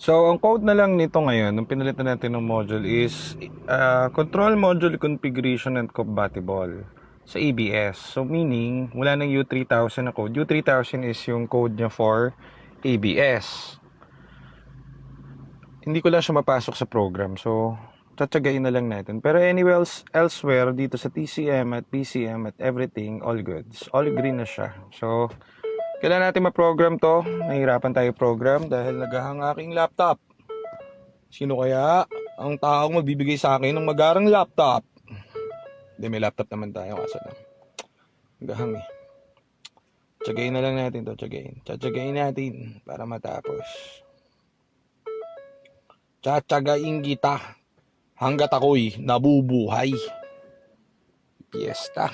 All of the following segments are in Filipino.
So, ang code na lang nito ngayon, nung pinalitan natin ng module is control module configuration and compatible sa ABS. So, meaning, wala ng U3000 na code. U3000 is yung code niya for ABS. Hindi ko lang siya mapasok sa program. So, tsatsagain na lang natin. Pero anywhere elsewhere, dito sa TCM at PCM at everything, all goods. All green na siya. So, kailangan natin ma-program to. Nahihirapan tayo program dahil nagahang aking laptop. Sino kaya ang taong magbibigay sa akin ng magarang laptop? Hindi, may laptop naman tayo kaso lang. Nagahang eh. Tsagayin na lang natin to, tsagayin. Tsagayin natin para matapos. Tsatsagain kita hanggat ako'y nabubuhay. Fiesta.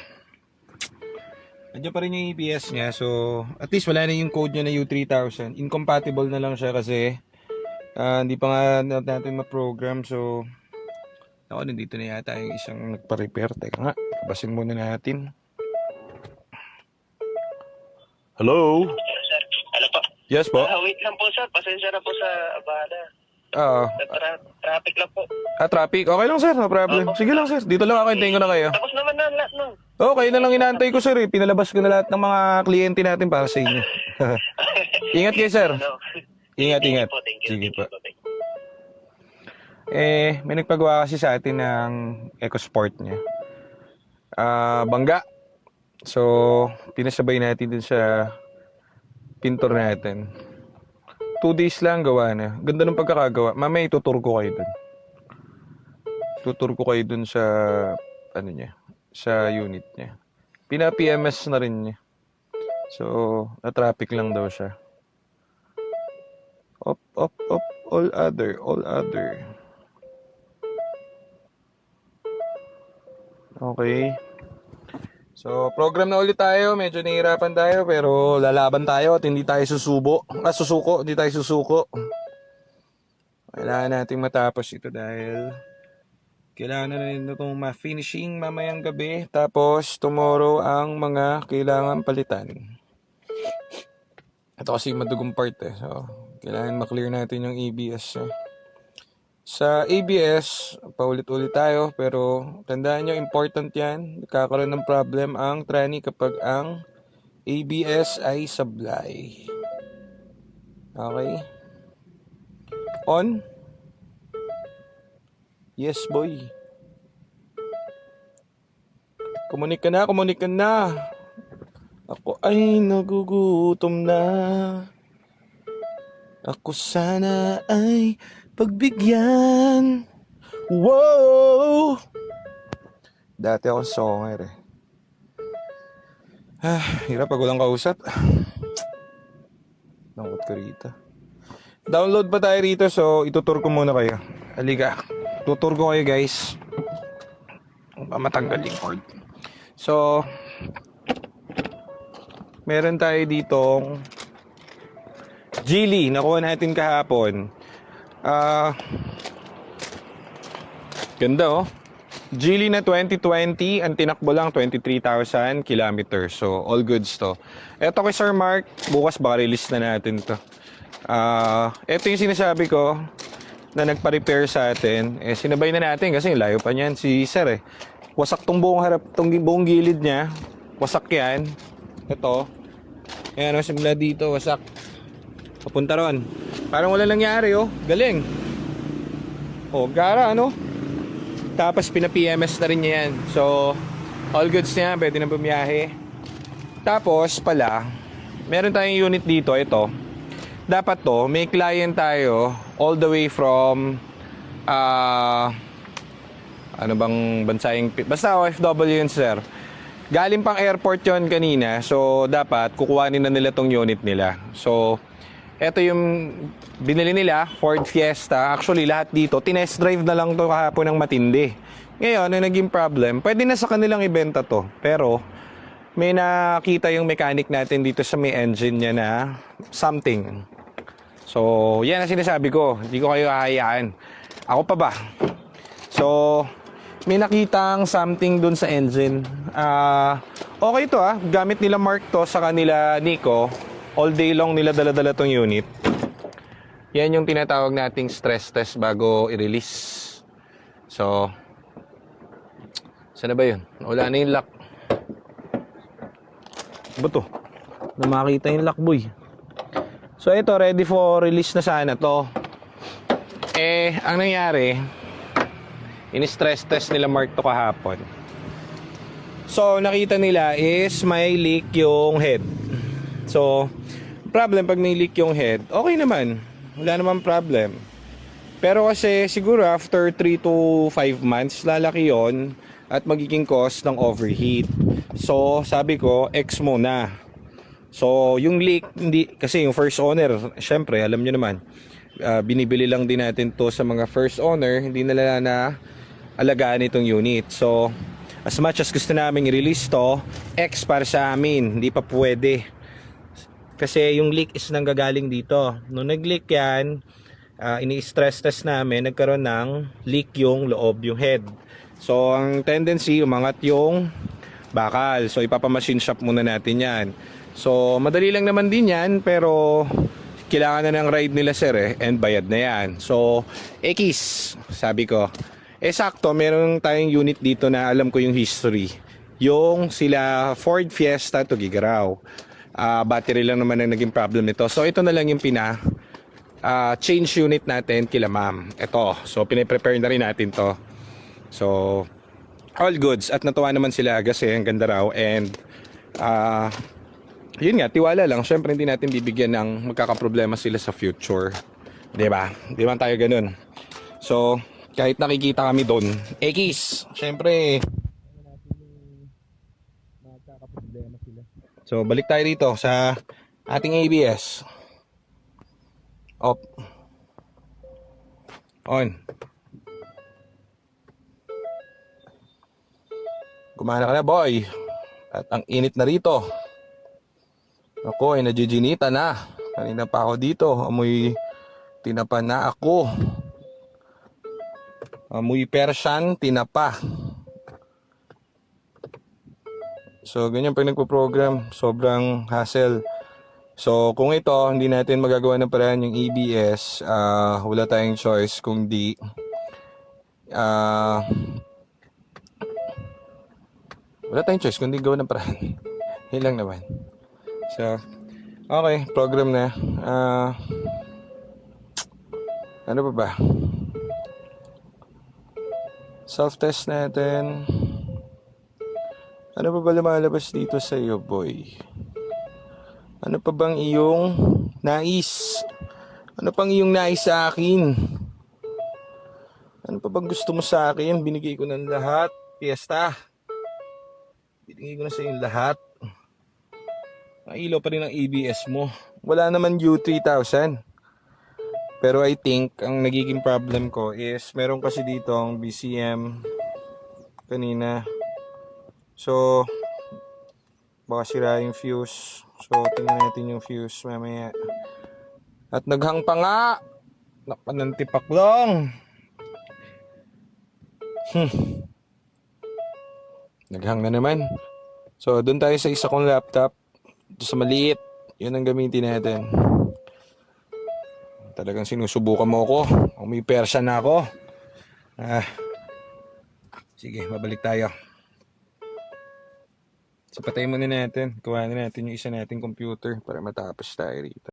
Nandiyan pa rin yung EPS niya. So, at least wala na yung code niya na U3000. Incompatible na lang siya kasi hindi pa nga natin ma-program. So, ako, nandito na yata yung isang nagpa-repair. Teka nga, basin muna natin. Hello? Sir, ano po? Yes po? Wait lang po sir, pasensya na po sa abala. Traffic lang po. Traffic. Okay lang sir, no problem. Sige lang sir, dito lang ako, hintayin ko na kayo. Tapos naman na lahat no. Okay na lang inaantay ko sir eh. Pinalabas ko na lahat ng mga kliyente natin para sa inyo. Ingat kayo sir. Ano? Ingat. Thank you po, thank you. Sige po. Thank you. May nagpagawa kasi sa atin ng EcoSport niya. Bangga. So, pinasabay natin dun sa pintor natin. 2 days lang gawa na. Ganda ng pagkakagawa. Mamaya itutur ko kayo dun. Tutur ko kayo dun sa ano niya, sa unit niya. Pina-PMS na rin niya. So, na-traffic lang daw siya. Up, all other. Okay. So, program na ulit tayo. Medyo nahihirapan tayo pero lalaban tayo at hindi tayo susuko. Hindi tayo susuko. Kailangan nating matapos ito dahil kailangan na rin itong ma-finishing mamayang gabi. Tapos, tomorrow ang mga kailangan palitan. Ito kasi madugong part eh. So, kailangan ma-clear natin yung ABS. Sa ABS, paulit-ulit tayo. Pero, tandaan nyo, important yan. Nagkakaroon ng problem ang tranny kapag ang ABS ay sablay. Okay? On? Yes, boy. Kumunik ka na. Ako ay nagugutom na. Ako sana ay pagbigyan. Wow! Dati ako songer eh. Hirap pag walang kausap. Nangkot ka rito. Download pa tayo rito so itutur ko muna kayo. Halika. Tutur ko kayo guys. Matanggal yung cord. So, meron tayo ditong Geely. Nakuha natin kahapon. Ganda oh. Geely na 2020. Ang tinakbo lang 23,000 kilometers. So, all goods to. Eto kay Sir Mark. Bukas baka release na natin to. Ito yung sinasabi ko na nagpa-repair sa atin. Sinabay na natin kasi layo pa niyan si Sir eh. Wasak tong buong harap, tong buong gilid niya. Wasak yan. Ito. Ayan o, simula dito, wasak. Papunta ron. Parang wala nangyari oh. Galing. Oh, gara ano. Tapos pina-PMS na rin niya yan. So, all goods niya, pwede na bumiyahe. Tapos pala, meron tayong unit dito, ito. Dapat to, may client tayo all the way from ano bang bansa yung basta OFW yun sir. Galing pang airport yon kanina. So dapat kukuhanin na nila tong unit nila. So eto yung binili nila, Ford Fiesta. Actually lahat dito tinest drive na lang to kahapon ng matindi. Ngayon ang naging problem, pwede na sa kanilang ibenta to. Pero may nakita yung mechanic natin dito sa may engine niya na something. So, yan ang sinasabi ko. Hindi ko kayo hahayaan. Ako pa ba? So, may nakitang something dun sa engine. Okay to Gamit nila Mark to sa kanila Nico. All day long nila dala-dala tong unit. Yan yung tinatawag nating stress test bago i-release. So, saan na ba yun? Wala na yung lock. Ba to? Na makita yung lock, boy. So, ito, ready for release na sana to. Ang nangyari, in-stress test nila Mark to kahapon. So, nakita nila is may leak yung head. So, problem pag may leak yung head, okay naman. Wala naman problem. Pero kasi siguro after 3 to 5 months, lalaki yon at magiging cause ng overheat. So, sabi ko, X muna. So, yung leak, hindi, kasi yung first owner, syempre, alam nyo naman, binibili lang din natin to sa mga first owner, hindi nila na alagaan itong unit. So, as much as gusto namin i-release to, X para sa amin, hindi pa pwede. Kasi yung leak is nanggagaling dito. Nung nag-leak yan, ini-stress test namin, nagkaroon ng leak yung loob, yung head. So, ang tendency, umangat yung bakal. So, ipapamachine shop muna natin yan. So, madali lang naman din yan, pero kailangan na ng ride nila sir and bayad na yan. So, X, sabi ko. Sakto, meron tayong unit dito na alam ko yung history. Yung sila Ford Fiesta to Gigaraw. Battery lang naman ang naging problem nito. So, ito na lang yung change unit natin kila ma'am. Ito, so piniprepare na rin natin to. So, all goods. At natuwa naman sila kasi ang ganda raw. And, yun nga, tiwala lang. Siyempre, hindi natin bibigyan ng magkakaproblema sila sa future. Diba? Di ba tayo ganun? So, kahit nakikita kami doon, X, siyempre, magkakaproblema sila. So, balik tayo dito sa ating ABS. Off. On. Gumana ka na, boy. At ang init na rito. Ako ay najijinita na. Kanina pa ako dito. Amoy tinapa na ako. Amoy Persian tinapa. So ganyan pag nagpo-program, sobrang hassle. So kung ito hindi natin magagawa ng paraan yung ABS, wala tayong choice kung di wala tayong choice kung di gawa ng paraan. Yun lang naman. So okay, program na. Ano pa ba? Self-test natin. Ano pa ba lumalabas dito sa iyo, boy? Ano pa bang iyong nais? Ano pang iyong nais sa akin? Ano pa bang gusto mo sa akin? Binigay ko ng lahat. Fiesta. Binigay ko na sa iyo lahat. Ang ilaw pa rin ang ABS mo. Wala naman U3000. Pero I think, ang nagiging problem ko is, meron kasi dito ang BCM kanina. So, baka sira yung fuse. So, tingnan natin yung fuse mamaya. At naghang pa nga! Napanantipak lang! Naghang na naman. So, doon tayo sa isa kong laptop. Doon sa maliit. Yun ang gamitin natin. Talagang sinusubukan mo ako. May Persian na ako. Sige, babalik tayo. So, patayin muna natin. Kuha na natin yung isa nating computer para matapos tayo rito.